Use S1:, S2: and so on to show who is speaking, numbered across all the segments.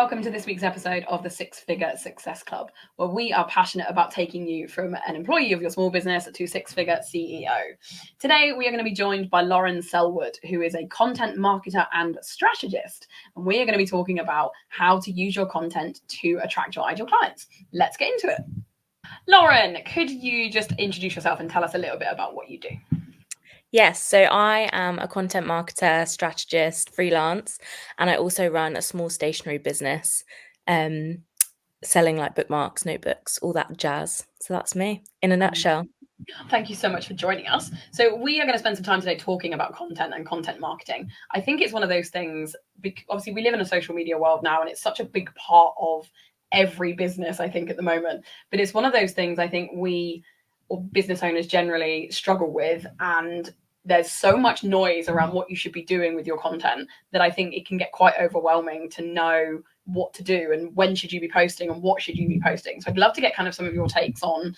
S1: welcome to this week's episode of the Six Figure Success Club, where we are passionate about taking you from an employee of your small business to six-figure CEO. Today, we are going to be joined by Lauren Selwood, who is a content marketer and strategist, and we are going to be talking about how to use your content to attract your ideal clients. Let's get into it. Lauren, could you just introduce yourself and tell us a little bit about what you do?
S2: Yes, so I am a content marketer, strategist, freelance, and I also run a small stationery business, selling like bookmarks, notebooks, all that jazz. So that's me in a nutshell.
S1: Thank you so much for joining us. So we are going to spend some time today talking about content and content marketing. I think it's one of those things, obviously we live in a social media world now, and it's such a big part of every business, I think, at the moment. But it's one of those things I think we, or business owners generally, struggle with, and there's so much noise around what you should be doing with your content that I think it can get quite overwhelming to know what to do and when should you be posting and what should you be posting. So I'd love to get kind of some of your takes on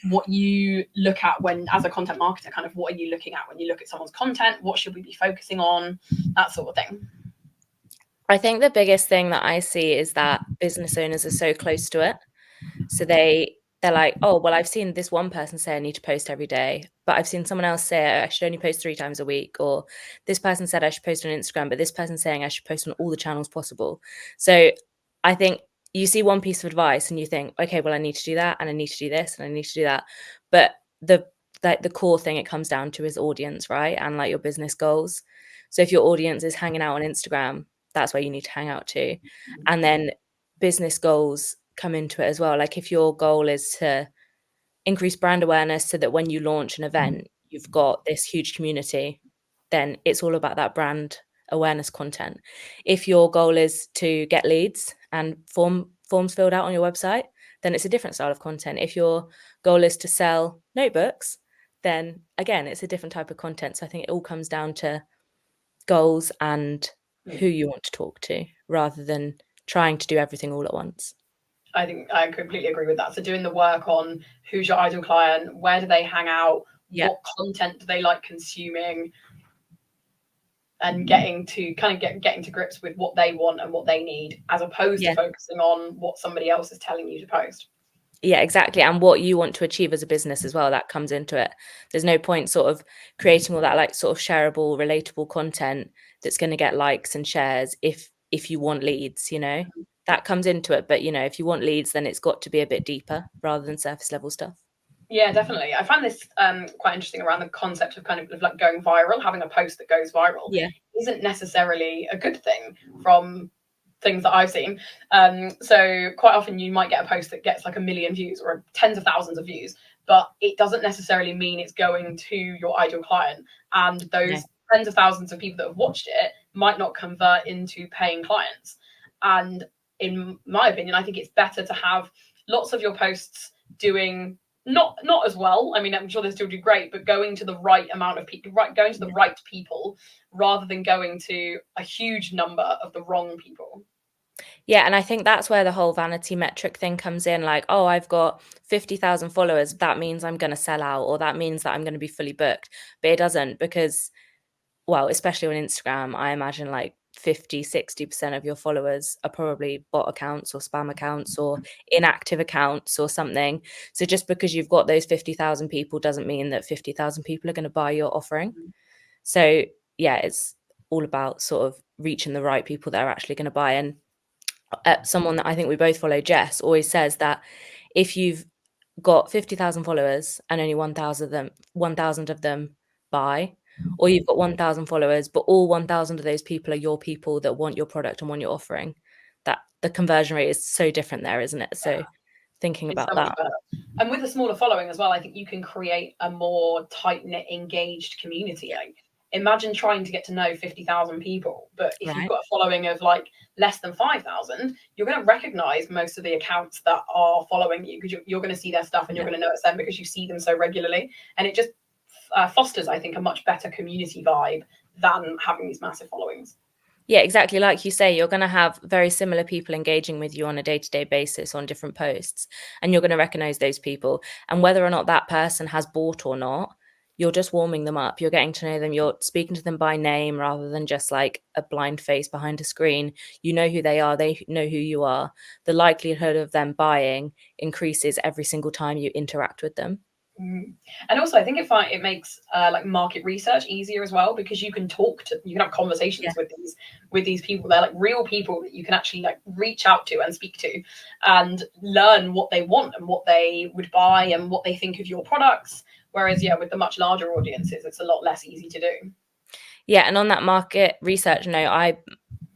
S1: what you look at when, as a content marketer, kind of what are you looking at when you look at someone's content? What should we be focusing on? That sort of thing.
S2: I think the biggest thing that I see is that business owners are so close to it. So they're like, oh, well, I've seen this one person say I need to post every day, but I've seen someone else say I should only post 3 times a week, or this person said I should post on Instagram, but this person's saying I should post on all the channels possible. So I think you see one piece of advice and you think, okay, well, I need to do that, and I need to do this, and I need to do that. But the core thing it comes down to is audience, right? And like your business goals. So if your audience is hanging out on Instagram, that's where you need to hang out to. And then business goals come into it as well. Like if your goal is to increase brand awareness so that when you launch an event, you've got this huge community, then it's all about that brand awareness content. If your goal is to get leads and forms filled out on your website, then it's a different style of content. If your goal is to sell notebooks, then again, it's a different type of content. So I think it all comes down to goals and who you want to talk to rather than trying to do everything all at once.
S1: I think I completely agree with that. So doing the work on who's your ideal client, where do they hang out, what content do they like consuming, and getting to grips with what they want and what they need, as opposed to focusing on what somebody else is telling you to post.
S2: Yeah, exactly. And what you want to achieve as a business as well, that comes into it. There's no point sort of creating all that like sort of shareable, relatable content that's going to get likes and shares if you want leads, that comes into it. But, if you want leads, then it's got to be a bit deeper rather than surface level stuff.
S1: Yeah, definitely. I find this quite interesting around the concept of kind of like going viral. Having a post that goes viral isn't necessarily a good thing from things that I've seen. So quite often you might get a post that gets like 1 million views or tens of thousands of views, but it doesn't necessarily mean it's going to your ideal client. And those tens of thousands of people that have watched it might not convert into paying clients. And in my opinion, I think it's better to have lots of your posts doing not as well. I mean, I'm sure they still do great, but going to the right amount of people, going to the right people, rather than going to a huge number of the wrong people.
S2: Yeah, and I think that's where the whole vanity metric thing comes in. Like, oh, I've got 50,000 followers. That means I'm going to sell out, or that means that I'm going to be fully booked. But it doesn't, because, well, especially on Instagram, I imagine like 50-60% of your followers are probably bot accounts or spam accounts or inactive accounts or something. So just because you've got those 50,000 people doesn't mean that 50,000 people are going to buy your offering. So yeah, it's all about sort of reaching the right people that are actually going to buy. And someone that I think we both follow, Jess, always says that if you've got 50,000 followers and only 1,000 of them buy, or you've got 1,000 followers, but all 1,000 of those people are your people that want your product and want your offering, that the conversion rate is so different there, isn't it? So thinking about that.
S1: And with a smaller following as well, I think you can create a more tight-knit, engaged community. Like, imagine trying to get to know 50,000 people, but if you've got a following of like less than 5,000, you're going to recognize most of the accounts that are following you, because you're going to see their stuff and you're going to know it's them because you see them so regularly. And it just fosters, I think, a much better community vibe than having these massive followings.
S2: Yeah, exactly. Like you say, you're going to have very similar people engaging with you on a day-to-day basis on different posts, and you're going to recognize those people. And whether or not that person has bought or not, you're just warming them up. You're getting to know them. You're speaking to them by name rather than just like a blind face behind a screen. You know who they are. They know who you are. The likelihood of them buying increases every single time you interact with them.
S1: And also, I think it makes like market research easier as well, because you can have conversations with these people. They're like real people that you can actually like reach out to and speak to, and learn what they want and what they would buy and what they think of your products. Whereas, with the much larger audiences, it's a lot less easy to do.
S2: Yeah, and on that market research note, I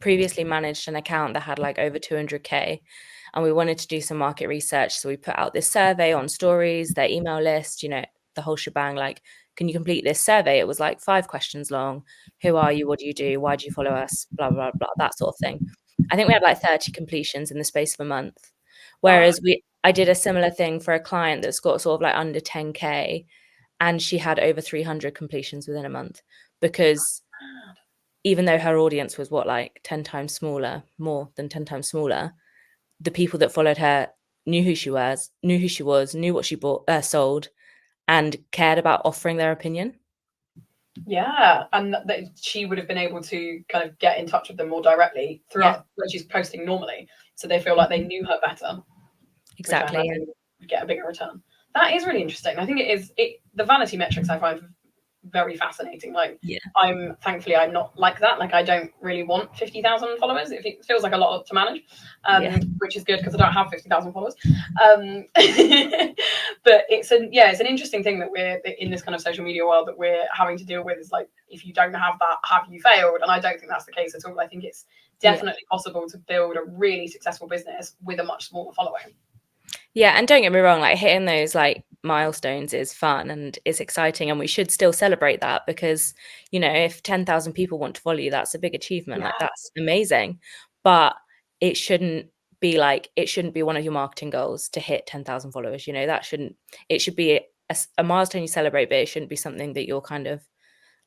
S2: previously managed an account that had like over 200K, and we wanted to do some market research. So we put out this survey on stories, their email list, the whole shebang. Like, can you complete this survey? It was like 5 questions long. Who are you? What do you do? Why do you follow us? Blah, blah, blah, that sort of thing. I think we had like 30 completions in the space of a month. Whereas I did a similar thing for a client that's got sort of like under 10K, and she had over 300 completions within a month, because even though her audience was like 10 times smaller, more than 10 times smaller, the people that followed her knew who she was, knew what she sold, and cared about offering their opinion.
S1: Yeah, and she would have been able to kind of get in touch with them more directly throughout what she's posting normally, so they feel like they knew her better.
S2: Exactly.
S1: Which I imagine would get a bigger return. That is really interesting. I think the vanity metrics I find very fascinating. Like, I'm not like that. Like, I don't really want 50,000 followers. It feels like a lot to manage, which is good because I don't have 50,000 followers. But it's an interesting thing that we're in this kind of social media world that we're having to deal with. Is like, if you don't have that, have you failed? And I don't think that's the case at all. I think it's definitely possible to build a really successful business with a much smaller following.
S2: Yeah, and don't get me wrong, like hitting those like milestones is fun and it's exciting, and we should still celebrate that, because if 10,000 people want to follow you, that's a big achievement. Like, that's amazing. But it shouldn't be one of your marketing goals to hit 10,000 followers. It should be a milestone you celebrate, but it shouldn't be something that you're kind of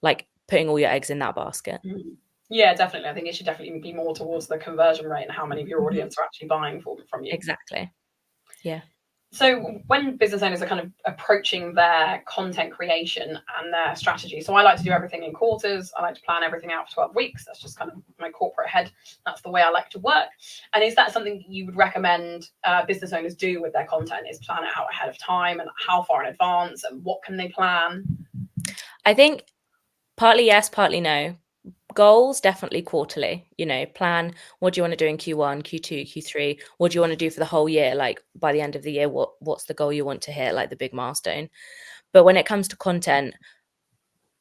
S2: like putting all your eggs in that basket.
S1: Yeah, definitely. I think it should definitely be more towards the conversion rate and how many of your audience are actually buying from you.
S2: Exactly. Yeah.
S1: So when business owners are kind of approaching their content creation and their strategy, so I like to do everything in quarters. I like to plan everything out for 12 weeks. That's just kind of my corporate head. That's the way I like to work. And is that something you would recommend business owners do with their content, is plan it out ahead of time, and how far in advance, and what can they plan?
S2: I think partly yes, partly no. Goals, definitely quarterly. Plan what do you want to do in Q1, Q2, Q3. What do you want to do for the whole year? Like, by the end of the year, what's the goal you want to hit, like the big milestone. But when it comes to content,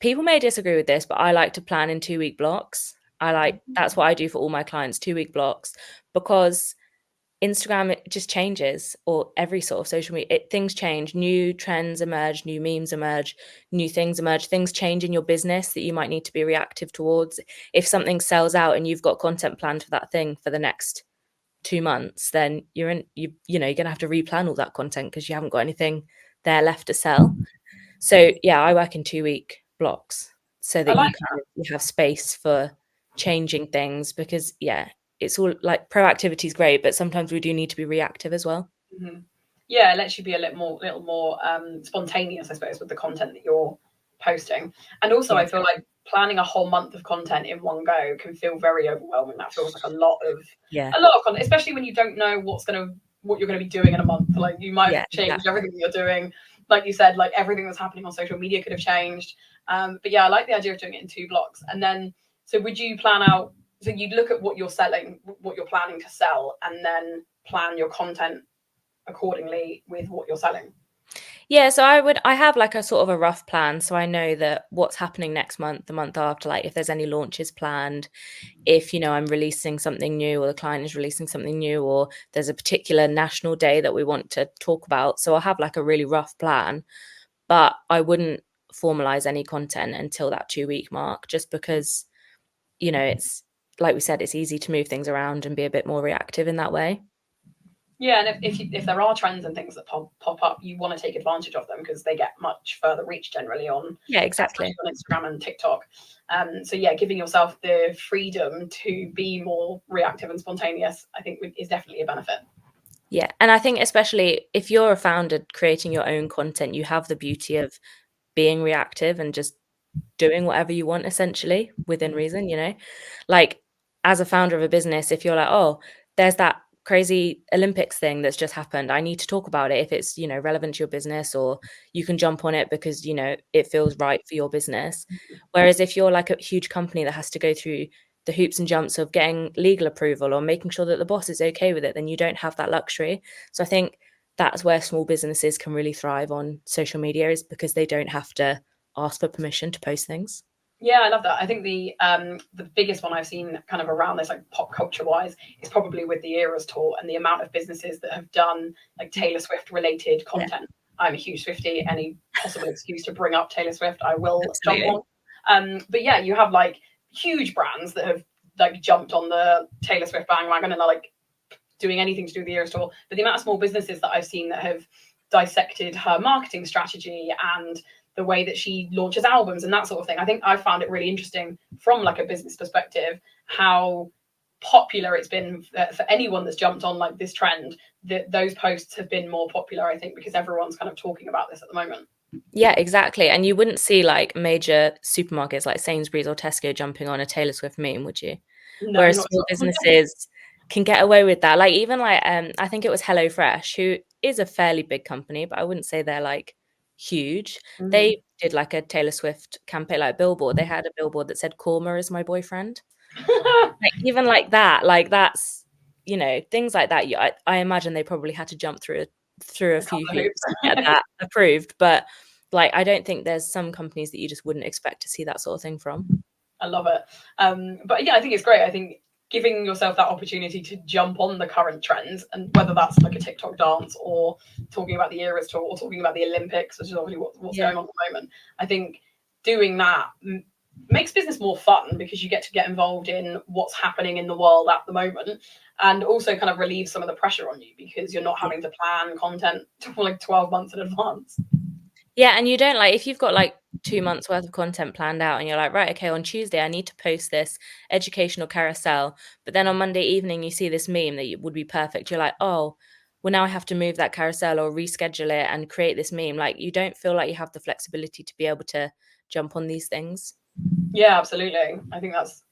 S2: people may disagree with this, but I like to plan in 2-week blocks. That's what I do for all my clients, 2-week blocks, because Instagram, it just changes, or every sort of social media, things change, new trends emerge, new memes emerge, new things emerge, things change in your business that you might need to be reactive towards. If something sells out and you've got content planned for that thing for the next 2 months, then you're going to have to replan all that content because you haven't got anything there left to sell. So yeah, I work in 2-week blocks so that you have space for changing things, because it's all like proactivity is great, but sometimes we do need to be reactive as well.
S1: Mm-hmm. Yeah, it lets you be a little more spontaneous, I suppose, with the content that you're posting. And also, I feel like planning a whole month of content in one go can feel very overwhelming. That feels like a lot of content, especially when you don't know what you're going to be doing in a month. Like, you might have changed everything that you're doing. Like you said, like everything that's happening on social media could have changed. But yeah, I like the idea of doing it in 2 blocks. And then, so would you plan out? So you'd look at what you're selling, what you're planning to sell, and then plan your content accordingly with what you're selling.
S2: Yeah, so I have like a sort of a rough plan, so I know that what's happening next month, the month after, like if there's any launches planned, if I'm releasing something new, or the client is releasing something new, or there's a particular national day that we want to talk about. So I'll have like a really rough plan, but I wouldn't formalize any content until that 2-week mark, just because it's like we said, it's easy to move things around and be a bit more reactive in that way.
S1: Yeah, and if there are trends and things that pop up, you want to take advantage of them because they get much further reach generally on
S2: exactly
S1: on Instagram and TikTok. So yeah, giving yourself the freedom to be more reactive and spontaneous, I think, is definitely a benefit.
S2: Yeah, and I think especially if you're a founder creating your own content, you have the beauty of being reactive and just doing whatever you want, essentially, within reason, you know? Like, as a founder of a business, if you're like, oh, there's that crazy Olympics thing that's just happened, I need to talk about it if it's, you know, relevant to your business, or you can jump on it because, you know, it feels right for your business. Whereas if you're like a huge company that has to go through the hoops and jumps of getting legal approval or making sure that the boss is okay with it, then you don't have that luxury. So I think that's where small businesses can really thrive on social media, is because they don't have to ask for permission to post things.
S1: Yeah, I love that. I think the biggest one I've seen kind of around this, like pop culture wise, is probably with the Eras tour and the amount of businesses that have done like Taylor Swift related content. I'm a huge Swiftie. Any possible excuse to bring up Taylor Swift, I will jump on. But yeah, you have like huge brands that have like jumped on the Taylor Swift bandwagon and are like doing anything to do with the Eras tour. But the amount of small businesses that I've seen that have dissected her marketing strategy and the way that she launches albums and that sort of thing. I think I found it really interesting from like a business perspective how popular it's been for anyone that's jumped on like this trend. That those posts have been more popular, I think, because everyone's kind of talking about this at the moment.
S2: Yeah, exactly. And you wouldn't see like major supermarkets like Sainsbury's or Tesco jumping on a Taylor Swift meme, would you?
S1: No,
S2: Whereas
S1: not
S2: small businesses can get away with that. Like even like I think it was HelloFresh, who is a fairly big company, but I wouldn't say they're like huge.
S1: mm-hmm.
S2: They did like a Taylor Swift campaign, like billboard. They had a billboard that said "Korma is my boyfriend." Like even like that, like that's, you know, things like that. I imagine they probably had to jump through a few hoops to get that approved. But like I don't think there's some companies that you just wouldn't expect to see that sort of thing from.
S1: I love it. But yeah, I think it's great. I think giving yourself that opportunity to jump on the current trends, and whether that's like a TikTok dance or talking about the Eras tour or talking about the Olympics, which is obviously what's going on at the moment. I think doing that makes business more fun because you get to get involved in what's happening in the world at the moment, and also kind of relieves some of the pressure on you because you're not having to plan content for like 12 months in advance.
S2: Yeah, and you don't like, if you've got like 2 months worth of content planned out and you're like, right, okay, on Tuesday I need to post this educational carousel, but then on Monday evening you see this meme that would be perfect. You're like, oh, well now I have to move that carousel or reschedule it and create this meme. Like you don't feel like you have the flexibility to be able to jump on these things.
S1: Yeah, absolutely. I think that's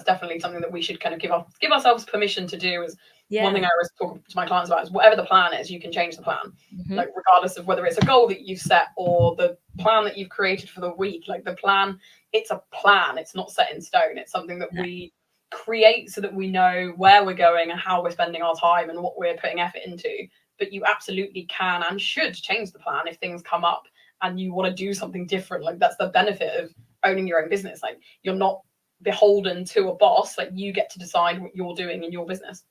S1: definitely something that we should kind of give ourselves permission to do. Is one thing I always talk to my clients about is whatever the plan is, you can change the plan.
S2: Mm-hmm.
S1: Like regardless of whether it's a goal that you've set or the plan that you've created for the week. Like the plan, it's a plan. It's not set in stone. It's something that we create so that we know where we're going and how we're spending our time and what we're putting effort into. But you absolutely can and should change the plan if things come up and you want to do something different. Like that's the benefit of owning your own business. Like you're not beholden to a boss. Like you get to decide what you're doing in your business.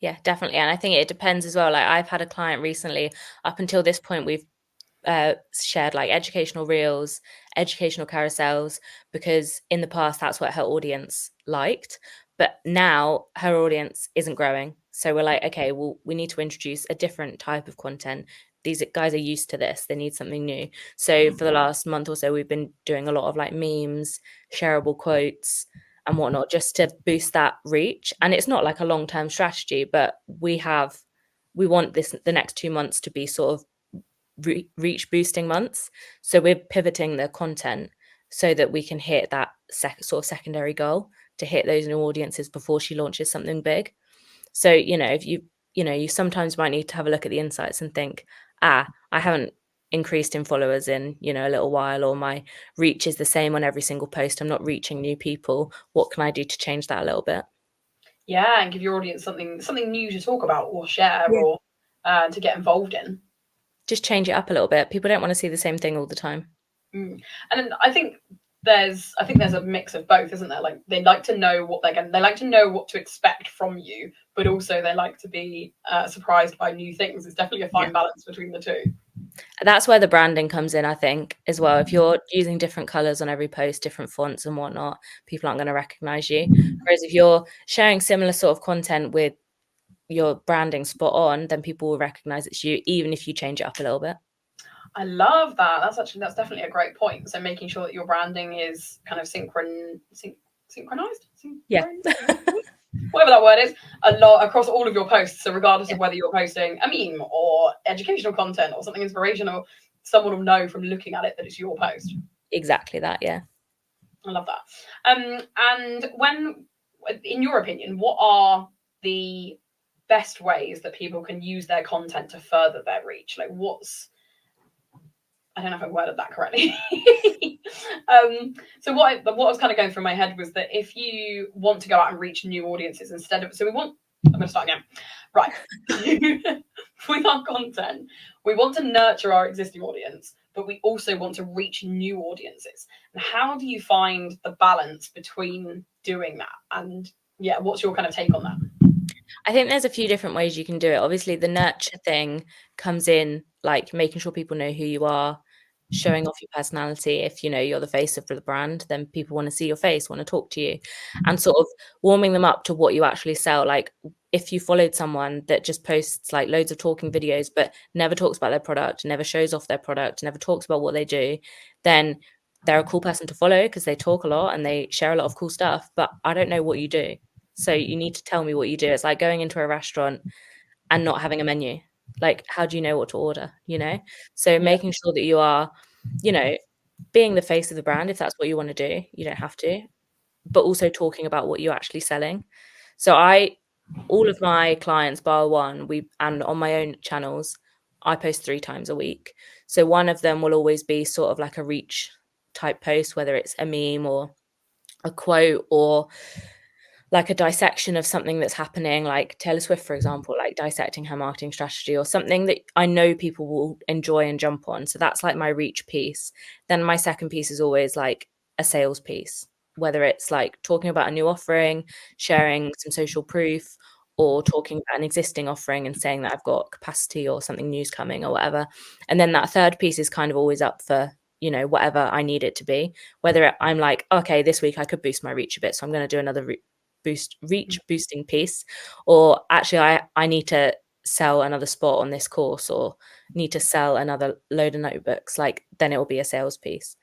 S2: Yeah, definitely. And I think it depends as well. Like I've had a client recently, up until this point, we've shared like educational reels, educational carousels, because in the past that's what her audience liked. But now her audience isn't growing. So we're like, okay, well, we need to introduce a different type of content. These guys are used to this. They need something new. So for the last month or so, we've been doing a lot of like memes, shareable quotes, and whatnot, just to boost that reach. And it's not like a long-term strategy, but we want the next 2 months to be sort of reach boosting months. So we're pivoting the content so that we can hit that sort of secondary goal to hit those new audiences before she launches something big. So, you know, if you sometimes might need to have a look at the insights and think, I haven't increased in followers in, a little while, or my reach is the same on every single post. I'm not reaching new people. What can I do to change that a little bit?
S1: Yeah, and give your audience something new to talk about or share or to get involved in.
S2: Just change it up a little bit. People don't want to see the same thing all the time.
S1: And I think there's a mix of both, isn't there? Like they like to know what they like to know what to expect from you, but also they like to be surprised by new things. It's definitely a fine balance between the two.
S2: That's where the branding comes in, I think, as well. If you're using different colors on every post, different fonts and whatnot, people aren't going to recognize you. Whereas if you're sharing similar sort of content with your branding spot on, then people will recognize it's you, even if you change it up a little bit.
S1: I love that. That's definitely a great point. So making sure that your branding is kind of synchronized,
S2: yeah,
S1: whatever that word is, a lot across all of your posts. So regardless of whether you're posting a meme or educational content or something inspirational, someone will know from looking at it that it's your post.
S2: Exactly that, yeah.
S1: I love that. And when, in your opinion, what are the best ways that people can use their content to further their reach? Like, I don't know if I worded that correctly. So what was kind of going through my head was that if you want to go out and reach new audiences I'm going to start again. Right. With our content, we want to nurture our existing audience, but we also want to reach new audiences. And how do you find the balance between doing that? And yeah, what's your kind of take on that?
S2: I think there's a few different ways you can do it. Obviously, the nurture thing comes in, like making sure people know who you are, showing off your personality. If you know you're the face of the brand, then people want to see your face, want to talk to you, and sort of warming them up to what you actually sell. Like if you followed someone that just posts like loads of talking videos but never talks about their product, never shows off their product, never talks about what they do, then they're a cool person to follow because they talk a lot and they share a lot of cool stuff, but I don't know what you do. So you need to tell me what you do. It's like going into a restaurant and not having a menu. Like, how do you know what to order, you know? So making sure that you are, you know, being the face of the brand, if that's what you want to do, you don't have to, but also talking about what you're actually selling. So all of my clients, bar one, and on my own channels, I post 3 times a week. So one of them will always be sort of like a reach type post, whether it's a meme or a quote or like a dissection of something that's happening, like Taylor Swift, for example, like dissecting her marketing strategy or something that I know people will enjoy and jump on. So that's like my reach piece. Then my second piece is always like a sales piece, whether it's like talking about a new offering, sharing some social proof, or talking about an existing offering and saying that I've got capacity or something new's coming or whatever. And then that third piece is kind of always up for, you know, whatever I need it to be. Whether I'm like, okay, this week I could boost my reach a bit, so I'm going to do another reach boosting piece, or actually I need to sell another spot on this course or need to sell another load of notebooks, like then it will be a sales piece.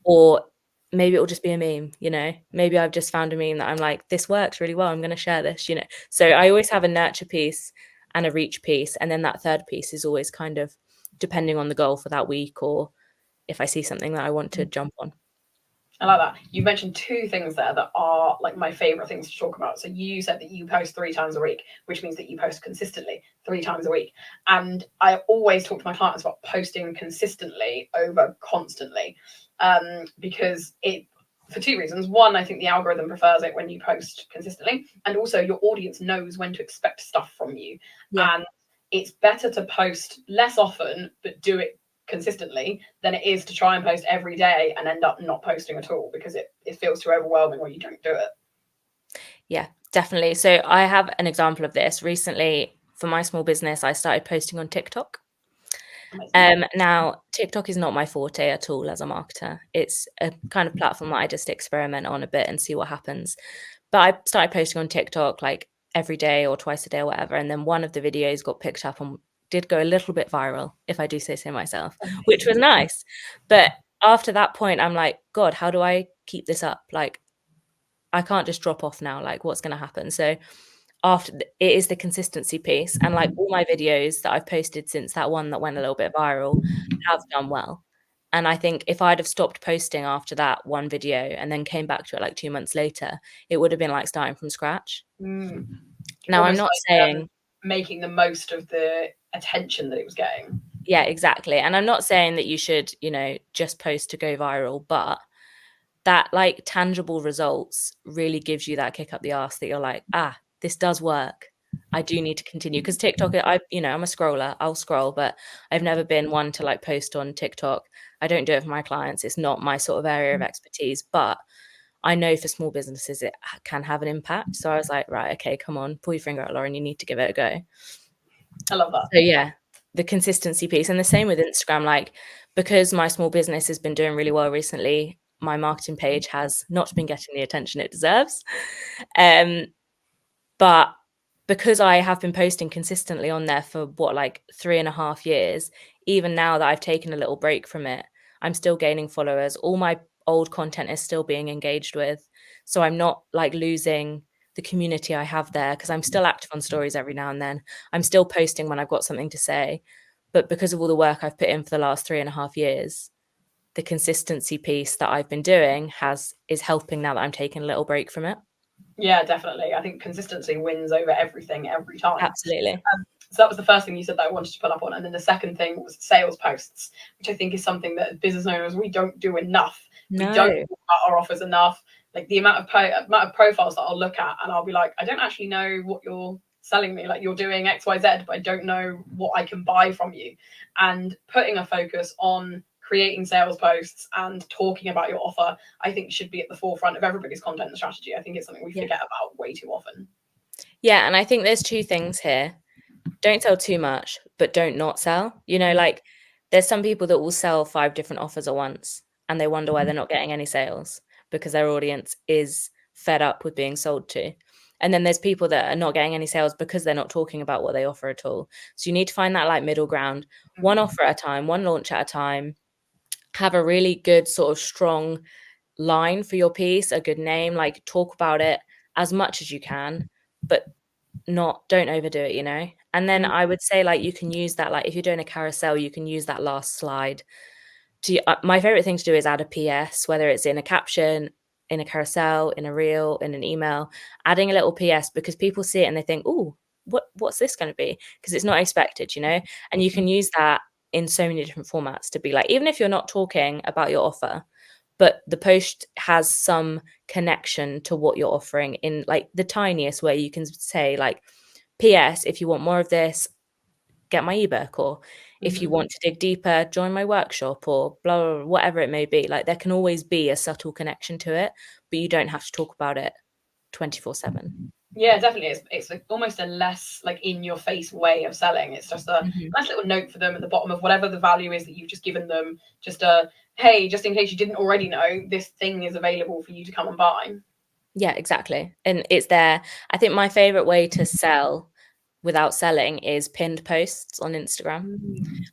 S2: Or maybe it will just be a meme, you know, maybe I've just found a meme that I'm like, this works really well, I'm going to share this, you know. So I always have a nurture piece and a reach piece, and then that third piece is always kind of depending on the goal for that week, or if I see something that I want to jump on.
S1: I like that. You mentioned 2 things there that are like my favorite things to talk about. So you said that you post 3 times a week, which means that you post consistently 3 times a week. And I always talk to my clients about posting consistently over constantly, because for 2 reasons. One, I think the algorithm prefers it when you post consistently, and also your audience knows when to expect stuff from you. Yeah. And it's better to post less often, but do it consistently than it is to try and post every day and end up not posting at all, because it feels too overwhelming when you don't do it.
S2: Yeah, definitely. So I have an example of this. Recently, for my small business, I started posting on TikTok. Now, TikTok is not my forte at all as a marketer. It's a kind of platform that I just experiment on a bit and see what happens. But I started posting on TikTok like every day or twice a day or whatever. And then one of the videos got picked up and did go a little bit viral, if I do say so myself, which was nice. But after that point, I'm like, God, how do I keep this up? Like, I can't just drop off now. Like, what's going to happen? So it is the consistency piece, and like all my videos that I've posted since that one that went a little bit viral have done well. And I think if I'd have stopped posting after that one video and then came back to it like 2 months later, it would have been like starting from scratch. Now, I'm not saying
S1: making the most of the attention that it was getting.
S2: Yeah, exactly. And I'm not saying that you should, you know, just post to go viral, but that like tangible results really gives you that kick up the arse that you're like, this does work. I do need to continue, because TikTok, I'm a scroller. I'll scroll, but I've never been one to like post on TikTok. I don't do it for my clients. It's not my sort of area of expertise, but I know for small businesses it can have an impact. So I was like, right, okay, come on, pull your finger out, Lauren. You need to give it a go.
S1: I love that.
S2: So yeah, the consistency piece, and the same with Instagram. Like, because my small business has been doing really well recently, my marketing page has not been getting the attention it deserves. But because I have been posting consistently on there for like 3.5 years, even now that I've taken a little break from it, I'm still gaining followers. All my old content is still being engaged with. So I'm not like losing the community I have there, because I'm still active on stories every now and then. I'm still posting when I've got something to say. But because of all the work I've put in for the last 3.5 years, the consistency piece that I've been doing is helping now that I'm taking a little break from it.
S1: Yeah, definitely. I think consistency wins over everything every time.
S2: Absolutely.
S1: So that was the first thing you said that I wanted to pull up on. And then the second thing was sales posts, which I think is something that as business owners, we don't do enough.
S2: No.
S1: We don't talk about our offers enough. Like the amount of profiles that I'll look at and I'll be like, I don't actually know what you're selling me. Like you're doing X, Y, Z, but I don't know what I can buy from you. And putting a focus on creating sales posts and talking about your offer, I think should be at the forefront of everybody's content and strategy. I think it's something we forget about way too often.
S2: Yeah, and I think there's two things here. Don't sell too much, but don't not sell. Like there's some people that will sell 5 different offers at once and they wonder why they're not getting any sales because their audience is fed up with being sold to. And then there's people that are not getting any sales because they're not talking about what they offer at all. So you need to find that like middle ground, one offer at a time, one launch at a time, have a really good sort of strong line for your piece, a good name, like talk about it as much as you can, but don't overdo it. And then I would say like you can use that, like if you're doing a carousel, you can use that last slide my favorite thing to do is add a PS, whether it's in a caption, in a carousel, in a reel, in an email, adding a little PS because people see it and they think, oh, what's this going to be? Because it's not expected, and you can use that in so many different formats to be like, even if you're not talking about your offer, but the post has some connection to what you're offering in like the tiniest way. You can say like, PS, if you want more of this, get my ebook, or if you want to dig deeper, join my workshop, or blah, blah, blah, whatever it may be. Like there can always be a subtle connection to it, but you don't have to talk about it 24/7.
S1: Yeah, definitely. It's like almost a less like in your face way of selling. It's just a nice little note for them at the bottom of whatever the value is that you've just given them. Just hey, just in case you didn't already know, this thing is available for you to come and buy.
S2: Yeah, exactly. And it's there. I think my favorite way to sell without selling is pinned posts on Instagram.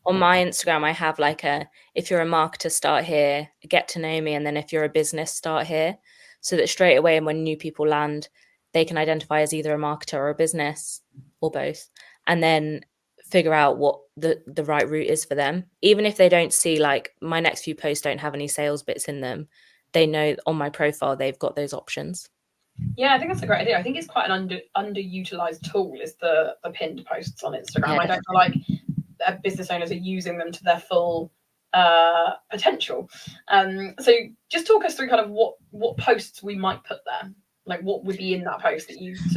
S2: On my Instagram, I have like if you're a marketer, start here, get to know me. And then if you're a business, start here. So that straight away, when new people land, they can identify as either a marketer or a business or both. And then figure out what the right route is for them. Even if they don't see like my next few posts don't have any sales bits in them, they know on my profile, they've got those options.
S1: Yeah, I think that's a great idea. I think it's quite an underutilized tool is the pinned posts on Instagram.
S2: Yeah,
S1: I don't feel like business owners are using them to their full potential. So just talk us through kind of what posts we might put there. Like what would be in that post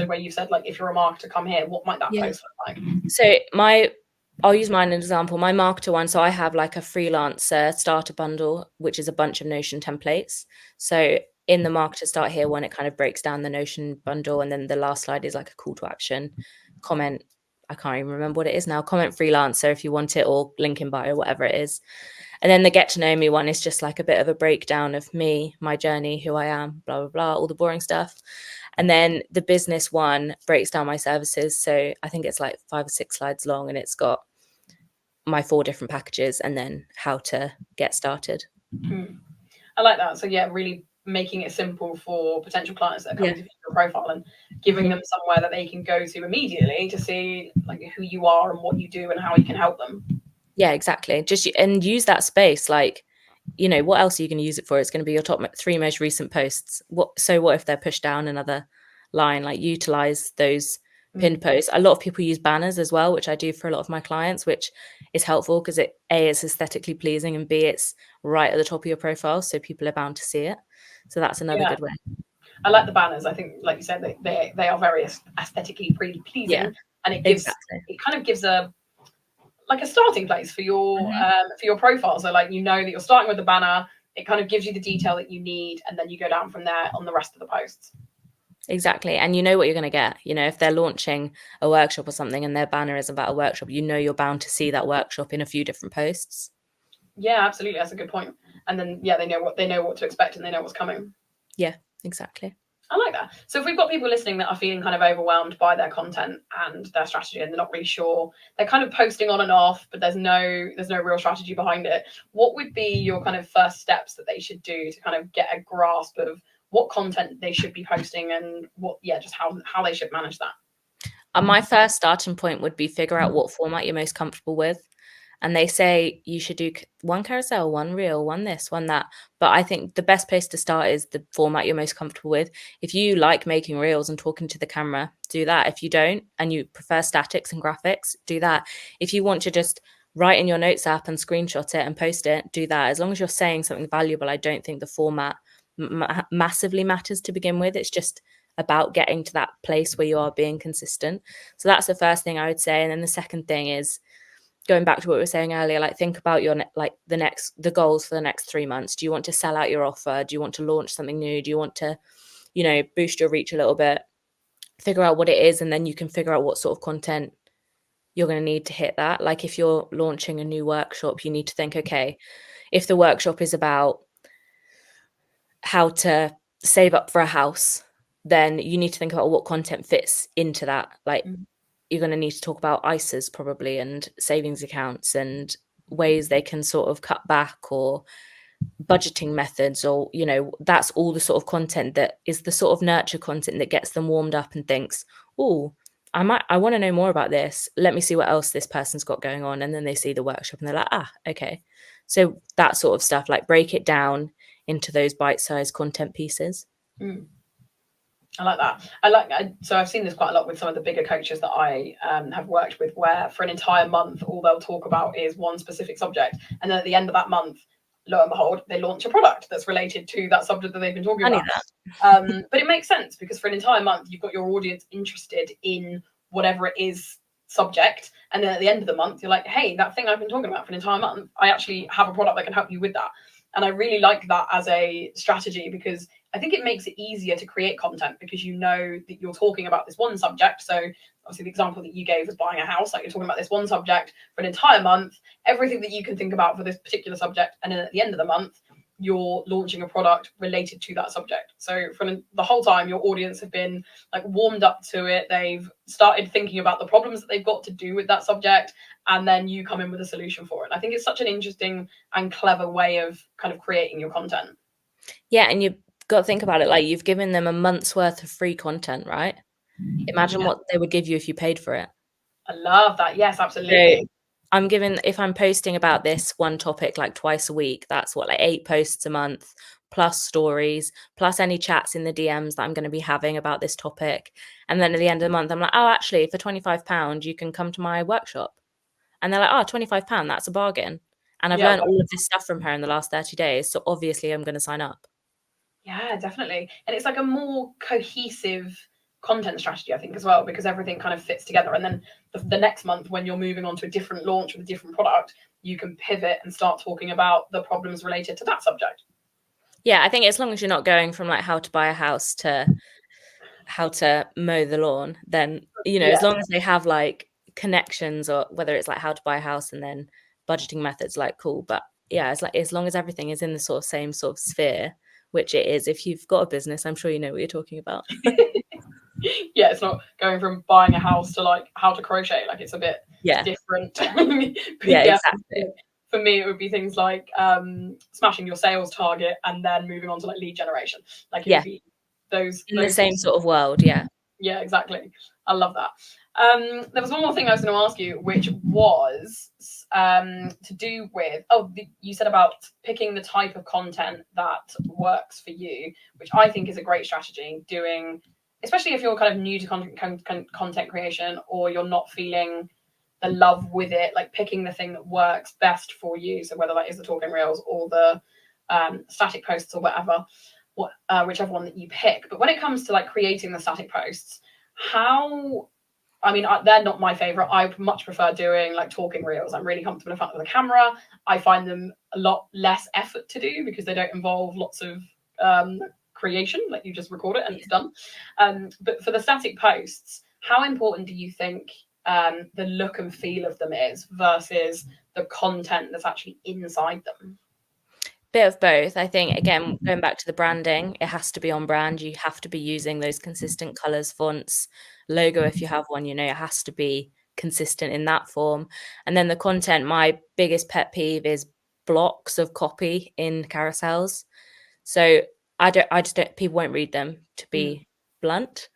S1: where you said like if you're a marketer, come here, what might that post look like?
S2: So I'll use mine as an example. My marketer one, so I have like a freelancer starter bundle, which is a bunch of Notion templates. So in the marketer start here one, it kind of breaks down the Notion bundle, and then the last slide is like a call to action. Comment, I can't even remember what it is now. Comment freelancer if you want it, or link in bio, whatever it is. And then the get to know me one is just like a bit of a breakdown of me, my journey, who I am, blah, blah, blah, all the boring stuff. And then the business one breaks down my services. So I think it's like 5 or 6 slides long, and it's got my 4 different packages and then how to get started.
S1: I like that. So yeah, really making it simple for potential clients that are coming to view your profile and giving them somewhere that they can go to immediately to see like who you are and what you do and how you can help them.
S2: Yeah, exactly. Just and use that space. Like, what else are you going to use it for? It's going to be your top 3 most recent posts. What if they're pushed down another line? Like, utilize those pinned posts. A lot of people use banners as well, which I do for a lot of my clients, which is helpful because A, it's aesthetically pleasing, and B, it's right at the top of your profile, so people are bound to see it. So that's another good way.
S1: I like the banners. I think, like you said, they are very aesthetically pleasing, and it kind of gives a starting place for your profile. So like that you're starting with the banner. It kind of gives you the detail that you need, and then you go down from there on the rest of the posts.
S2: Exactly. And you know what you're going to get. If they're launching a workshop or something and their banner is about a workshop, you're bound to see that workshop in a few different posts.
S1: Yeah, absolutely. That's a good point. And then, they know what to expect and they know what's coming.
S2: Yeah, exactly.
S1: I like that. So if we've got people listening that are feeling kind of overwhelmed by their content and their strategy and they're not really sure, they're kind of posting on and off, but there's no real strategy behind it. What would be your kind of first steps that they should do to kind of get a grasp of what content they should be posting and just how they should manage that?
S2: My first starting point would be figure out what format you're most comfortable with. and they say you should do one carousel, one reel, one this, one that. But I think the best place to start is the format you're most comfortable with. If you like making reels and talking to the camera, do that. If you don't and you prefer statics and graphics, do that. If you want to just write in your notes app and screenshot it and post it, do that. As long as you're saying something valuable, I don't think the format massively matters to begin with. It's just about getting to that place where you are being consistent. So that's the first thing I would say. And then the second thing is going back to what we were saying earlier, like think about your the goals for the next 3 months. Do you want to sell out your offer? Do you want to launch something new? Do you want to, boost your reach a little bit? Figure out what it is, and then you can figure out what sort of content you're going to need to hit that. Like if you're launching a new workshop, you need to think, okay, if the workshop is about how to save up for a house, then you need to think about what content fits into that. Like you're going to need to talk about ISAs probably, and savings accounts, and ways they can sort of cut back, or budgeting methods, or that's all the sort of content that is the sort of nurture content that gets them warmed up and thinks, oh, I want to know more about this, let me see what else this person's got going on. And then they see the workshop and they're like, okay. So that sort of stuff, like break it down into those bite-sized content pieces.
S1: I like that. So I've seen this quite a lot with some of the bigger coaches that I have worked with, where for an entire month, all they'll talk about is one specific subject. And then at the end of that month, lo and behold, they launch a product that's related to that subject that they've been talking about. But it makes sense, because for an entire month, you've got your audience interested in whatever it is subject. And then at the end of the month, you're like, hey, that thing I've been talking about for an entire month, I actually have a product that can help you with that. And I really like that as a strategy, because I think it makes it easier to create content, because you know that you're talking about this one subject. So obviously the example that you gave was buying a house, like you're talking about this one subject for an entire month, everything that you can think about for this particular subject. And then at the end of the month, you're launching a product related to that subject. So for the whole time, your audience have been like warmed up to it. They've started thinking about the problems that they've got to do with that subject, and then you come in with a solution for it. I think it's such an interesting and clever way of kind of creating your content.
S2: Yeah, and you've got to think about it, like you've given them a month's worth of free content, right? Imagine what they would give you if you paid for it.
S1: I love that. Yes, absolutely.
S2: So if I'm posting about this one topic like twice a week, that's what, like 8 posts a month, plus stories, plus any chats in the DMs that I'm going to be having about this topic. And then at the end of the month, I'm like, oh, actually, for £25, you can come to my workshop. And they're like, oh, £25, that's a bargain. And I've learned all of this stuff from her in the last 30 days. So obviously I'm going to sign up.
S1: Yeah, definitely. And it's like a more cohesive content strategy, I think, as well, because everything kind of fits together. And then the next month, when you're moving on to a different launch with a different product, you can pivot and start talking about the problems related to that subject.
S2: Yeah, I think as long as you're not going from like how to buy a house to how to mow the lawn, then, as long as they have like connections, or whether it's like how to buy a house and then budgeting methods, like cool. But yeah, it's like as long as everything is in the sort of same sort of sphere, which it is. If you've got a business, I'm sure you know what you're talking about.
S1: Yeah, it's not going from buying a house to like how to crochet. Like it's a bit different.
S2: Exactly.
S1: For me, it would be things like smashing your sales target and then moving on to like lead generation. Like it would be those
S2: in the same sort of world. Yeah,
S1: exactly. I love that. There was one more thing I was going to ask you, which was to do with, you said about picking the type of content that works for you, which I think is a great strategy, doing, especially if you're kind of new to content creation, or you're not feeling the love with it, like picking the thing that works best for you. So whether that is the talking reels or the static posts or whatever, whichever one that you pick. But when it comes to like creating the static posts, they're not my favorite. I much prefer doing like talking reels. I'm really comfortable in front of the camera. I find them a lot less effort to do, because they don't involve lots of creation. Like you just record it and it's done. But for the static posts, how important do you think the look and feel of them is versus the content that's actually inside them?
S2: Bit of both. I think, again, going back to the branding, it has to be on brand. You have to be using those consistent colors, fonts, logo if you have one, it has to be consistent in that form. And then the content, my biggest pet peeve is blocks of copy in carousels. So people won't read them, to be blunt.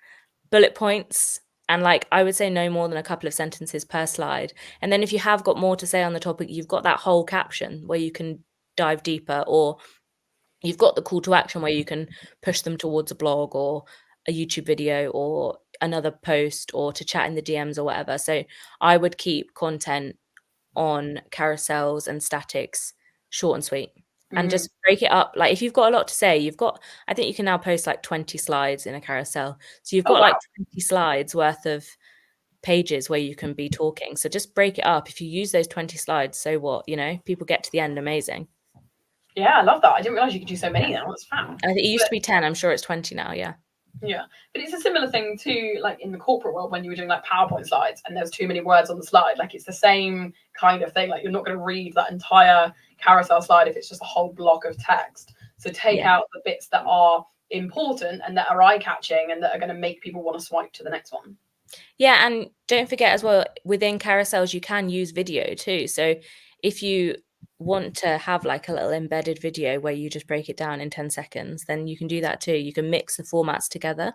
S2: Bullet points, And like I would say no more than a couple of sentences per slide. And then if you have got more to say on the topic, you've got that whole caption where you can dive deeper, or you've got the call to action where you can push them towards a blog or a YouTube video or another post or to chat in the DMs or whatever. So I would keep content on carousels and statics short and sweet, and just break it up. Like if you've got a lot to say, I think you can now post like 20 slides in a carousel. So you've got like 20 slides worth of pages where you can be talking. So just break it up. If you use those 20 slides, so what, people get to the end, amazing.
S1: Yeah, I love that. I didn't realize you could do so many now. That's fab.
S2: I think it used to be 10. I'm sure it's 20 now. Yeah.
S1: Yeah, but it's a similar thing to like in the corporate world when you were doing like PowerPoint slides and there's too many words on the slide. Like it's the same kind of thing. Like you're not going to read that entire carousel slide if it's just a whole block of text. So take out the bits that are important and that are eye-catching and that are going to make people want to swipe to the next one.
S2: Yeah, and don't forget as well, within carousels you can use video too. So if you want to have like a little embedded video where you just break it down in 10 seconds, then you can do that too. You can mix the formats together,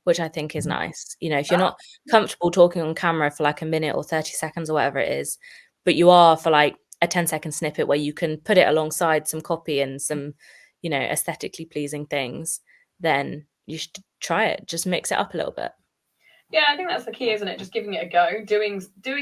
S2: which I think is nice. If you're not comfortable talking on camera for like a minute or 30 seconds or whatever it is, but you are for like a 10-second snippet where you can put it alongside some copy and some, aesthetically pleasing things, then you should try it. Just mix it up a little bit.
S1: Yeah, I think that's the key, isn't it? Just giving it a go, doing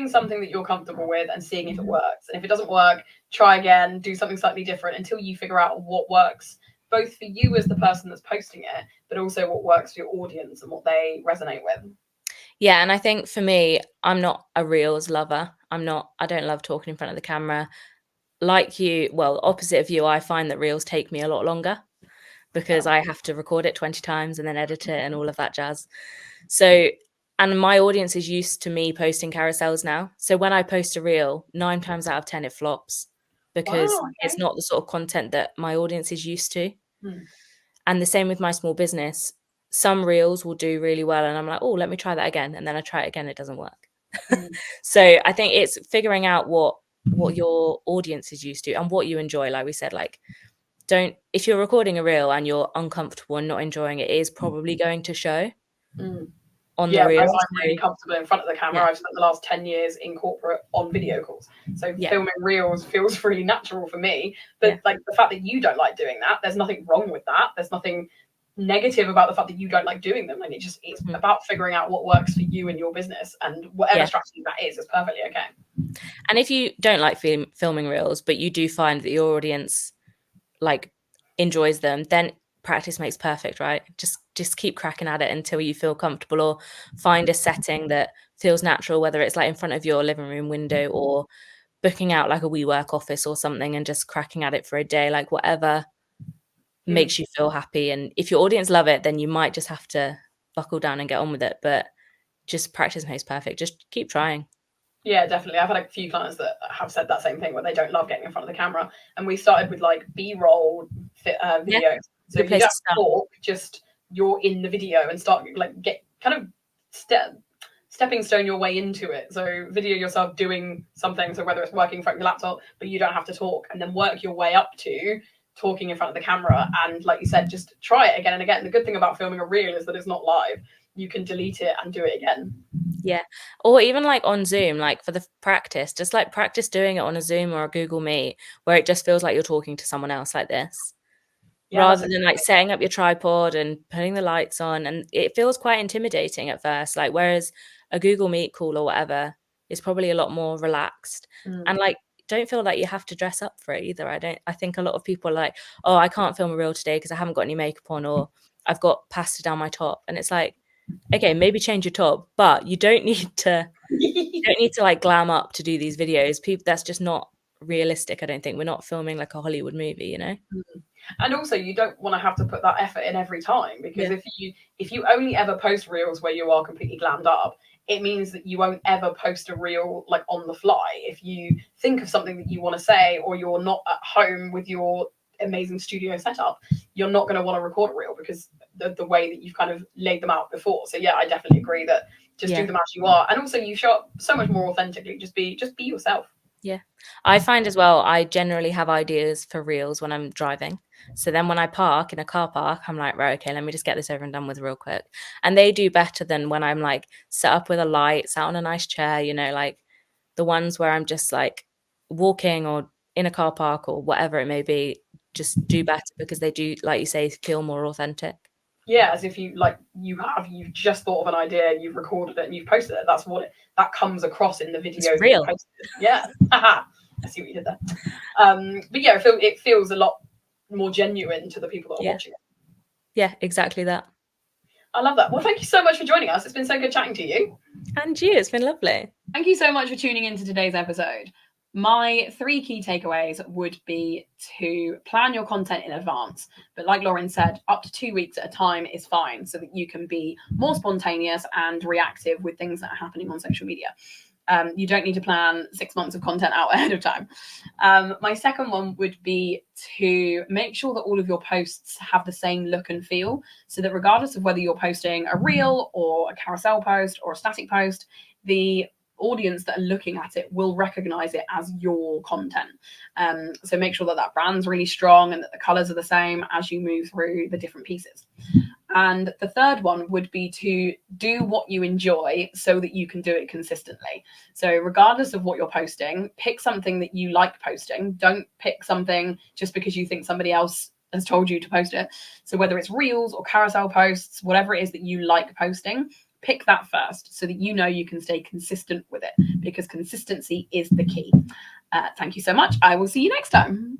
S1: something that you're comfortable with and seeing if it works. And if it doesn't work, try again, do something slightly different until you figure out what works, both for you as the person that's posting it, but also what works for your audience and what they resonate with.
S2: Yeah, and I think for me, I'm not a Reels lover. I don't love talking in front of the camera. Like you, well, opposite of you, I find that Reels take me a lot longer because I have to record it 20 times and then edit it and all of that jazz. So, and my audience is used to me posting carousels now. So when I post a Reel, 9 times out of 10 it flops because it's not the sort of content that my audience is used to. And the same with my small business. Some Reels will do really well and I'm like, oh, let me try that again. And then I try it again, it doesn't work. So I think it's figuring out what your audience is used to and what you enjoy. Like we said, like if you're recording a Reel and you're uncomfortable and not enjoying it, it is probably going to show on the Reel.
S1: I'm really comfortable in front of the camera. I've spent the last 10 years in corporate on video calls. So filming Reels feels really natural for me. But like the fact that you don't like doing that, there's nothing wrong with that. There's nothing negative about the fact that you don't like doing them. Like it's about figuring out what works for you and your business, and whatever strategy that is perfectly okay.
S2: And if you don't like filming Reels, but you do find that your audience like enjoys them, then practice makes perfect, right? Just keep cracking at it until you feel comfortable, or find a setting that feels natural, whether it's like in front of your living room window or booking out like a WeWork office or something and just cracking at it for a day, like whatever makes you feel happy. And if your audience love it, then you might just have to buckle down and get on with it. But just practice makes perfect. Just keep trying.
S1: Yeah, definitely. I've had a few clients that have said that same thing, where they don't love getting in front of the camera. And we started with like B-roll videos. So you don't talk, just you're in the video and start like get kind of stepping stone your way into it. So video yourself doing something. So whether it's working in front of your laptop, but you don't have to talk, and then work your way up to talking in front of the camera. And like you said, just try it again and again. The good thing about filming a Reel is that it's not live. You can delete it and do it again.
S2: Yeah. Or even like on Zoom, like for the practice, just like practice doing it on a Zoom or a Google Meet where it just feels like you're talking to someone else like this. Rather than like setting up your tripod and putting the lights on. And it feels quite intimidating at first. Like whereas a Google Meet call or whatever is probably a lot more relaxed. And like don't feel like you have to dress up for it either. I think a lot of people are like, oh, I can't film a Reel today because I haven't got any makeup on, or I've got pasta down my top. And it's like, okay, maybe change your top, but you don't need to like glam up to do these videos. That's just not realistic. I don't think. We're not filming like a Hollywood movie, you know.
S1: And also you don't want to have to put that effort in every time, because if you only ever post Reels where you are completely glammed up, it means that you won't ever post a Reel like on the fly. If you think of something that you want to say, or you're not at home with your amazing studio setup, you're not going to want to record a Reel because the way that you've kind of laid them out before. So yeah, I definitely agree that just do them as you are. And also you show up so much more authentically. Just be yourself.
S2: Yeah. I find as well, I generally have ideas for reels when I'm driving. So then when I park in a car park, I'm like, right, okay, let me just get this over and done with real quick. And they do better than when I'm like set up with a light, sat on a nice chair, you know, like the ones where I'm just like walking or in a car park or whatever it may be, just do better because they do, like you say, feel more authentic.
S1: Yeah, as if you've just thought of an idea, you've recorded it and you've posted it. That's what that comes across in the video that you posted. Yeah. I see what you did there. But yeah, it feels a lot more genuine to the people that are watching it.
S2: Yeah, exactly that.
S1: I love that. Well, thank you so much for joining us. It's been so good chatting to you.
S2: And you, it's been lovely.
S1: Thank you so much for tuning into today's episode. My 3 key takeaways would be to plan your content in advance. But like Lauren said, up to 2 weeks at a time is fine so that you can be more spontaneous and reactive with things that are happening on social media. You don't need to plan 6 months of content out ahead of time. My second one would be to make sure that all of your posts have the same look and feel, so that regardless of whether you're posting a reel or a carousel post or a static post, the audience that are looking at it will recognize it as your content. So make sure that that brand's really strong and that the colors are the same as you move through the different pieces. And the third one would be to do what you enjoy so that you can do it consistently. So regardless of what you're posting, pick something that you like posting. Don't pick something just because you think somebody else has told you to post it. So whether it's reels or carousel posts, whatever it is that you like posting, pick that first so that you know you can stay consistent with it, because consistency is the key. Thank you so much. I will see you next time.